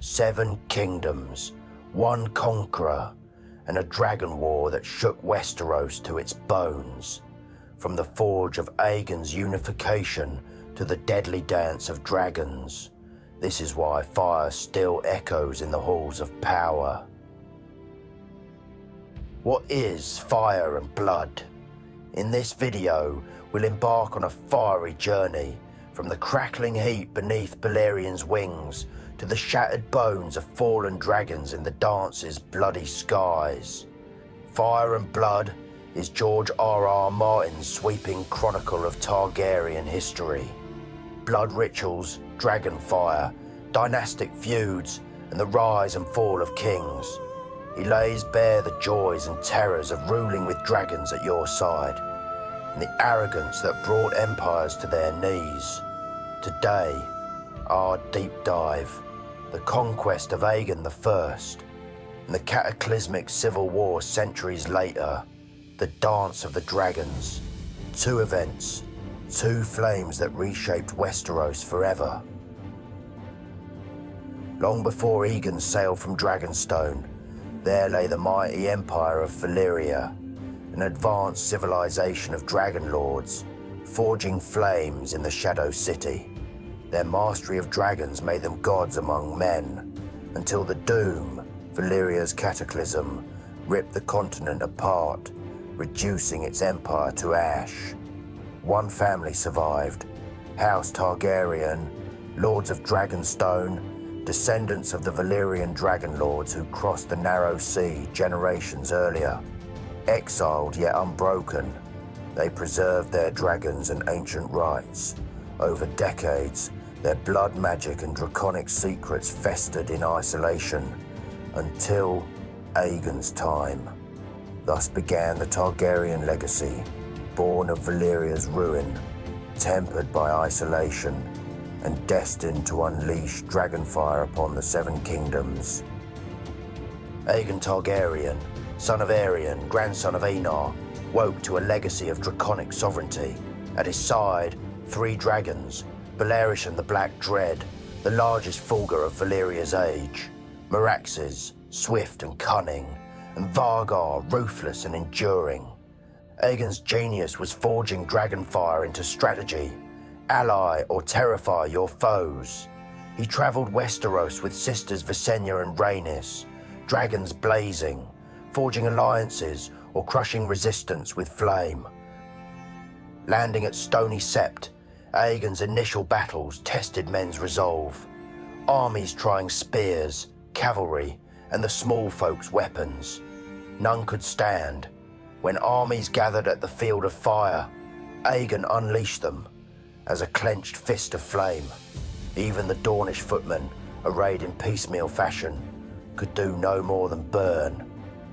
7 kingdoms, 1 conqueror, and a dragon war that shook Westeros to its bones. From the forge of Aegon's unification to the deadly dance of dragons, this is why fire still echoes in the halls of power. What is fire and blood? In this video, we'll embark on a fiery journey from the crackling heat beneath Valyrian's wings to the shattered bones of fallen dragons in the dance's bloody skies. Fire and Blood is George R.R. Martin's sweeping chronicle of Targaryen history. Blood rituals, dragon fire, dynastic feuds, and the rise and fall of kings. He lays bare the joys and terrors of ruling with dragons at your side, and the arrogance that brought empires to their knees. Today, our deep dive, the conquest of Aegon I, and the cataclysmic civil war centuries later, the dance of the dragons. 2 events, 2 flames that reshaped Westeros forever. Long before Aegon sailed from Dragonstone, there lay the mighty empire of Valyria, an advanced civilization of dragon lords, forging flames in the Shadow City. Their mastery of dragons made them gods among men, until the Doom, Valyria's cataclysm, ripped the continent apart, reducing its empire to ash. 1 family survived, House Targaryen, Lords of Dragonstone, descendants of the Valyrian dragon lords who crossed the Narrow Sea generations earlier. Exiled yet unbroken, they preserved their dragons and ancient rites. Over decades, their blood magic and draconic secrets festered in isolation, until Aegon's time. Thus began the Targaryen legacy, born of Valyria's ruin, tempered by isolation, and destined to unleash dragonfire upon the 7 kingdoms. Aegon Targaryen, son of Aeron, grandson of Enar, woke to a legacy of draconic sovereignty. At his side, 3 dragons, Belerish the Black Dread, the largest fulgur of Valyria's age, Meraxes, swift and cunning, and Vargar, ruthless and enduring. Aegon's genius was forging dragonfire into strategy, ally or terrify your foes. He travelled Westeros with sisters Visenya and Rhaenys, dragons blazing, forging alliances or crushing resistance with flame. Landing at Stony Sept, Aegon's initial battles tested men's resolve. Armies trying spears, cavalry, and the small folk's weapons. None could stand. When armies gathered at the field of fire, Aegon unleashed them as a clenched fist of flame. Even the Dornish footmen, arrayed in piecemeal fashion, could do no more than burn.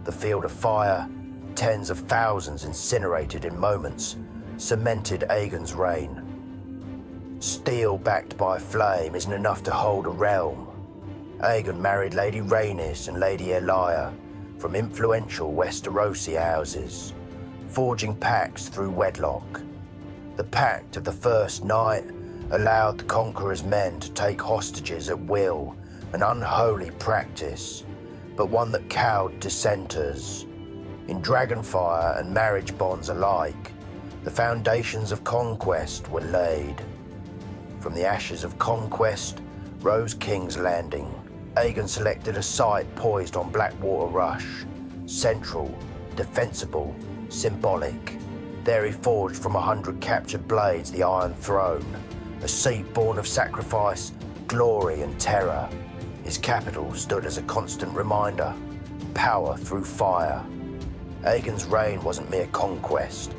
The field of fire, tens of thousands incinerated in moments, cemented Aegon's reign. Steel backed by flame isn't enough to hold a realm. Aegon married Lady Rhaenys and Lady Elia from influential Westerosi houses, forging pacts through wedlock. The Pact of the First Night allowed the Conqueror's men to take hostages at will, an unholy practice, but one that cowed dissenters. In dragonfire and marriage bonds alike, the foundations of Conquest were laid. From the ashes of Conquest rose King's Landing. Aegon selected a site poised on Blackwater Rush, central, defensible, symbolic. There he forged from 100 captured blades the Iron Throne, a seat born of sacrifice, glory and terror. His capital stood as a constant reminder, power through fire. Aegon's reign wasn't mere conquest.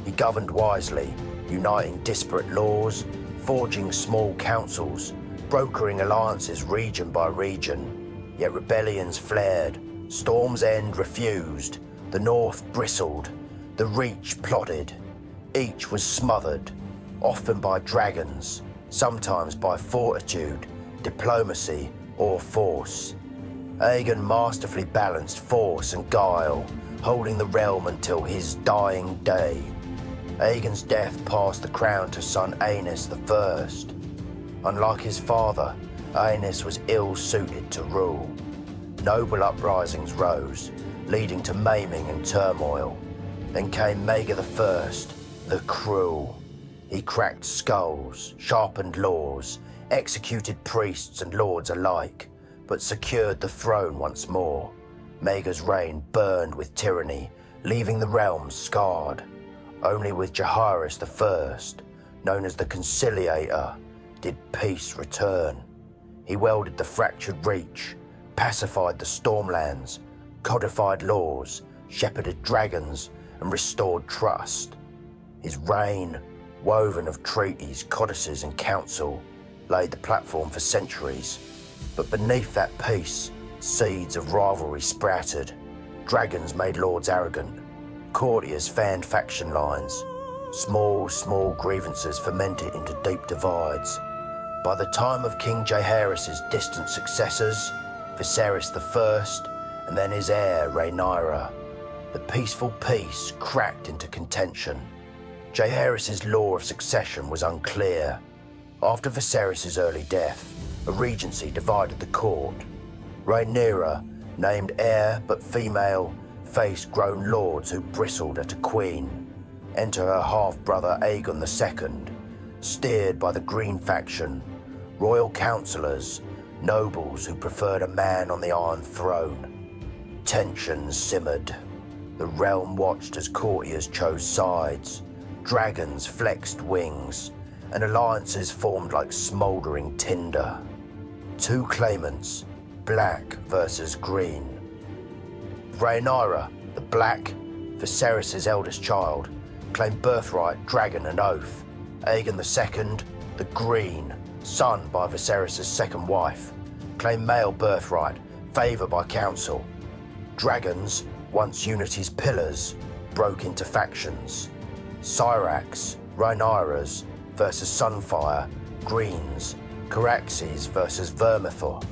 He governed wisely, uniting disparate laws, forging small councils, brokering alliances region by region. Yet rebellions flared, Storm's End refused, the North bristled, the Reach plotted. Each was smothered, often by dragons, sometimes by fortitude, diplomacy, or force. Aegon masterfully balanced force and guile, holding the realm until his dying day. Aegon's death passed the crown to son Aenys I. Unlike his father, Aenys was ill-suited to rule. Noble uprisings rose, leading to maiming and turmoil. Then came Maega I, the Cruel. He cracked skulls, sharpened laws, executed priests and lords alike, but secured the throne once more. Maega's reign burned with tyranny, leaving the realm scarred. Only with Jaehaerys I, known as the Conciliator, did peace return. He welded the fractured reach, pacified the Stormlands, codified laws, shepherded dragons, and restored trust. His reign, woven of treaties, codices, and council, laid the platform for centuries. But beneath that peace, seeds of rivalry sprouted. Dragons made lords arrogant. Courtiers fanned faction lines. Small grievances fermented into deep divides. By the time of King Jaehaerys' distant successors, Viserys I, and then his heir Rhaenyra, the peaceful peace cracked into contention. Jaehaerys' law of succession was unclear. After Viserys' early death, a regency divided the court. Rhaenyra, named heir but female, faced grown lords who bristled at a queen. Enter her half-brother Aegon II, steered by the Green faction, royal councillors, nobles who preferred a man on the Iron Throne. Tensions simmered. The realm watched as courtiers chose sides, dragons flexed wings, and alliances formed like smouldering tinder. Two claimants, Black versus Green. Rhaenyra, the Black, Viserys' eldest child, claimed birthright, dragon, and oath. Aegon II, the Green, son by Viserys' second wife, claimed male birthright, favour by council. Dragons, once unity's pillars, broke into factions. Syrax, Rhaenyra's, versus Sunfire, Greens, Caraxes versus Vermithor.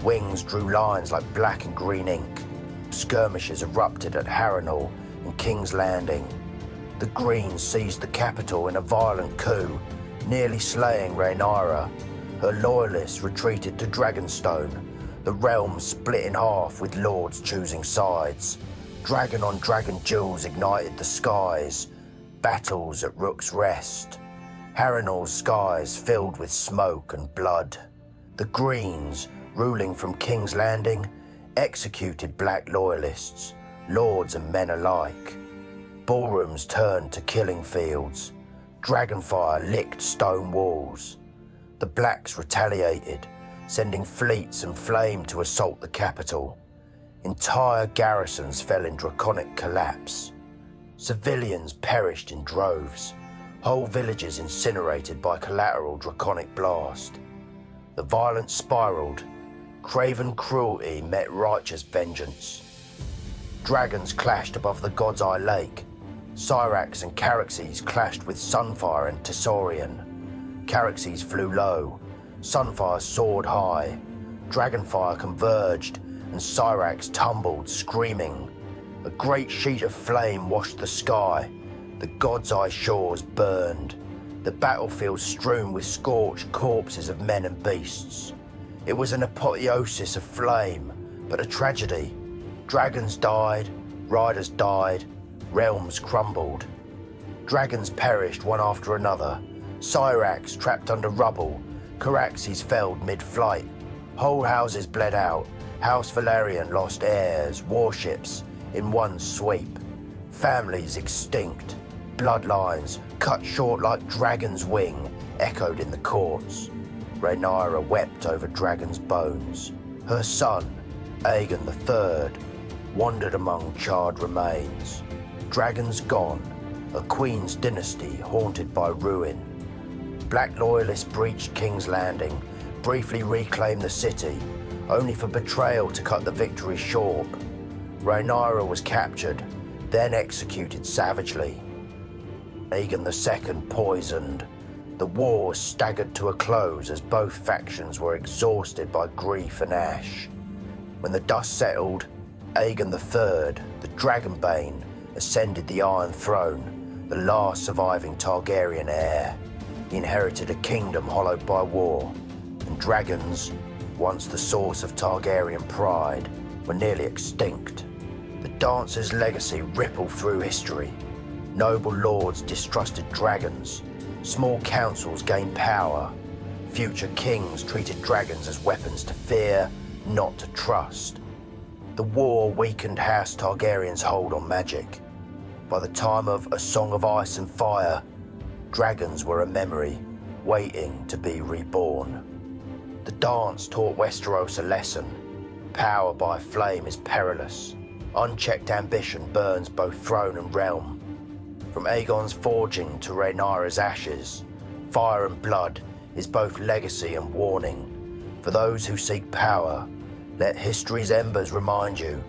Wings drew lines like black and green ink. Skirmishes erupted at Harrenhal and King's Landing. The Greens seized the capital in a violent coup, nearly slaying Rhaenyra. Her loyalists retreated to Dragonstone. The realm split in half with lords choosing sides. Dragon-on-dragon duels ignited the skies. Battles at Rook's Rest. Harrenhal's skies filled with smoke and blood. The Greens, ruling from King's Landing, executed Black loyalists, lords and men alike. Ballrooms turned to killing fields. Dragonfire licked stone walls. The Blacks retaliated, sending fleets and flame to assault the capital. Entire garrisons fell in draconic collapse. Civilians perished in droves, whole villages incinerated by collateral draconic blast. The violence spiraled. Craven cruelty met righteous vengeance. Dragons clashed above the God's Eye Lake. Syrax and Caraxes clashed with Sunfire and Tessorian. Caraxes flew low. Sunfire soared high. Dragonfire converged, and Syrax tumbled, screaming. A great sheet of flame washed the sky. The God's Eye shores burned. The battlefield strewn with scorched corpses of men and beasts. It was an apotheosis of flame, but a tragedy. Dragons died, riders died, realms crumbled. Dragons perished one after another. Syrax trapped under rubble. Caraxes felled mid-flight. Whole houses bled out. House Valyrian lost heirs, warships, in one sweep. Families extinct. Bloodlines, cut short like dragon's wing, echoed in the courts. Rhaenyra wept over dragon's bones. Her son, Aegon III, wandered among charred remains. Dragons gone, a queen's dynasty haunted by ruin. Black loyalists breached King's Landing, briefly reclaimed the city, only for betrayal to cut the victory short. Rhaenyra was captured, then executed savagely. Aegon II poisoned. The war staggered to a close as both factions were exhausted by grief and ash. When the dust settled, Aegon III, the Dragonbane, ascended the Iron Throne, the last surviving Targaryen heir. He inherited a kingdom hollowed by war, and dragons, once the source of Targaryen pride, were nearly extinct. The dance's legacy rippled through history. Noble lords distrusted dragons, small councils gained power, future kings treated dragons as weapons to fear, not to trust. The war weakened House Targaryen's hold on magic. By the time of A Song of Ice and Fire, dragons were a memory, waiting to be reborn. The dance taught Westeros a lesson. Power by flame is perilous. Unchecked ambition burns both throne and realm. From Aegon's forging to Rhaenyra's ashes, fire and blood is both legacy and warning. For those who seek power, let history's embers remind you,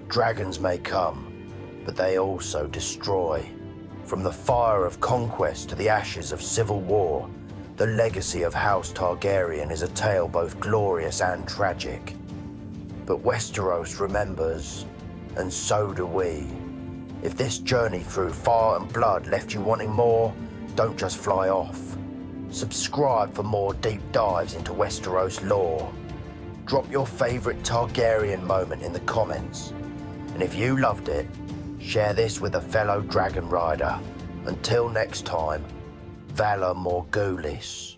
dragons may come, but they also destroy. From the fire of conquest to the ashes of civil war, the legacy of House Targaryen is a tale both glorious and tragic. But Westeros remembers, and so do we. If this journey through fire and blood left you wanting more, don't just fly off. Subscribe for more deep dives into Westeros lore. Drop your favorite Targaryen moment in the comments. And if you loved it, share this with a fellow dragon rider. Until next time, Valor Morghulis.